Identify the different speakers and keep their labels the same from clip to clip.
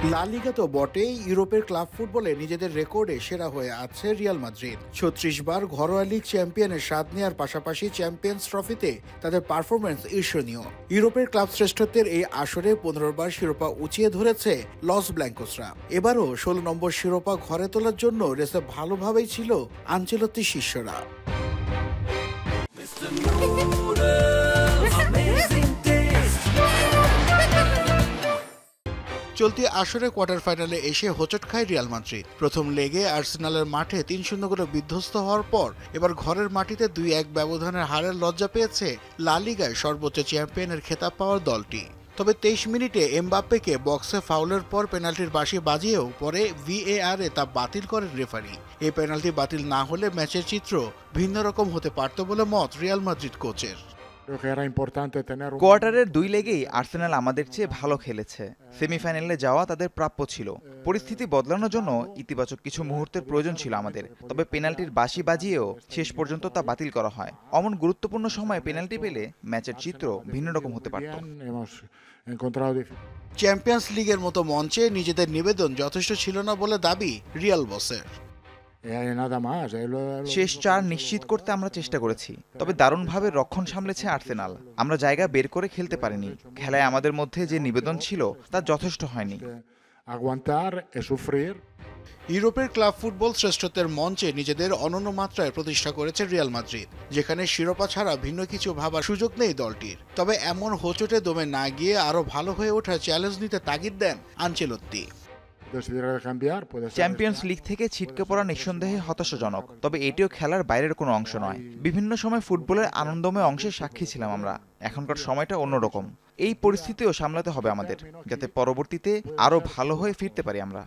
Speaker 1: লা লিগা তো বটেই, ইউরোপের ক্লাব ফুটবলে নিজেদের রেকর্ডে সেরা হয়ে আছে রিয়াল মাদ্রিদ। ৩৬ বার ঘরোয়া লিগ চ্যাম্পিয়নের স্বাদ নেওয়ার পাশাপাশি চ্যাম্পিয়ন্স ট্রফিতে তাদের পারফরমেন্স ঈর্ষণীয়। ইউরোপের ক্লাব শ্রেষ্ঠত্বের এই আসরে ১৫ বার শিরোপা উঁচিয়ে ধরেছে লস ব্ল্যাঙ্কোসরা। এবারও ১৬ নম্বর শিরোপা ঘরে তোলার জন্য রেসে ভালোভাবেই ছিল আনচেলত্তির শিষ্যরা। চলতি আসরে কোয়ার্টার ফাইনালে এসে হোঁচট খায় রিয়াল মাদ্রিদ। প্রথম লেগে আর্সেনালের মাঠে ৩-০ করে বিধ্বস্ত হওয়ার পর এবার ঘরের মাটিতে ২-১ ব্যবধানের হারের লজ্জা পেয়েছে লা লিগায় সর্বোচ্চ চ্যাম্পিয়নের খেতাব পাওয়ার দলটি। তবে ২৩ মিনিটে এমবাপ্পেকে বক্সে ফাউলের পর পেনাল্টির বাঁশি বাজিয়েও পরে ভিএআরে তা বাতিল করেন রেফারি। এই পেনাল্টি বাতিল না হলে ম্যাচের চিত্র ভিন্ন রকম হতে পারত বলে মত রিয়াল মাদ্রিদ কোচের।
Speaker 2: কোয়ার্টারের ২ লেগেই আর্সেনাল আমাদের চেয়ে ভালো খেলেছে। সেমিফাইনালে যাওয়া তাদের প্রাপ্য ছিল। পরিস্থিতি বদলানোর জন্য ইতিবাচক কিছু মুহূর্তের প্রয়োজন ছিল আমাদের। তবে পেনাল্টির বাঁশি বাজিয়েও শেষ পর্যন্ত তা বাতিল করা হয়। অমন গুরুত্বপূর্ণ সময়ে পেনাল্টি পেলে ম্যাচের চিত্র ভিন্ন রকম হতে পারত।
Speaker 1: চ্যাম্পিয়ন্স লিগের মতো মঞ্চে নিজেদের নিবেদন যথেষ্ট ছিল না বলে দাবি রিয়াল বসের।
Speaker 2: শেষ ৪ নিশ্চিত করতে আমরা চেষ্টা করেছি, তবে দারুণভাবে রক্ষণ সামলেছে আর্সেনাল। আমরা জায়গা বের করে খেলতে পারিনি। খেলায় আমাদের মধ্যে যে নিবেদন ছিল তা যথেষ্ট হয়নি।
Speaker 1: ইউরোপের ক্লাব ফুটবল শ্রেষ্ঠত্বের মঞ্চে নিজেদের অনন্য মাত্রায় প্রতিষ্ঠা করেছে রিয়াল মাদ্রিদ, যেখানে শিরোপা ছাড়া ভিন্ন কিছু ভাবার সুযোগ নেই দলটির। তবে এমন হোঁচটে দমে না গিয়ে আরো ভালো হয়ে ওঠার চ্যালেঞ্জ নিতে তাগিদ দেন আনচেলত্তি।
Speaker 2: চ্যাম্পিয়ন্স লিগ থেকে ছিটকে পড়া নিঃসন্দেহে হতাশাজনক, তবে এটিও খেলার বাইরের কোনো অংশ নয়। বিভিন্ন সময় ফুটবলের আনন্দময় অংশের সাক্ষী ছিলাম আমরা। এখনকার সময়টা অন্যরকম। এই পরিস্থিতিও সামলাতে হবে আমাদের, যাতে পরবর্তীতে আরো ভালো হয়ে ফিরতে পারি আমরা।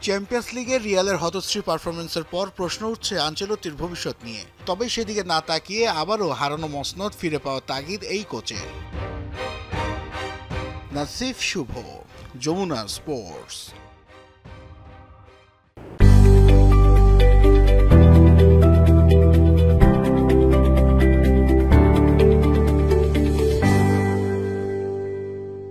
Speaker 1: চ্যাম্পিয়ন্স লিগে রিয়ালের হতশ্রী পারফরমেন্সের পর প্রশ্ন উঠছে আনচেলত্তির ভবিষ্যৎ নিয়ে। তবে সেদিকে না তাকিয়ে আবারও হারানো মসনদ ফিরে পাওয়া তাগিদ এই কোচের। নাসিফ শুভ, যমুনা স্পোর্টস।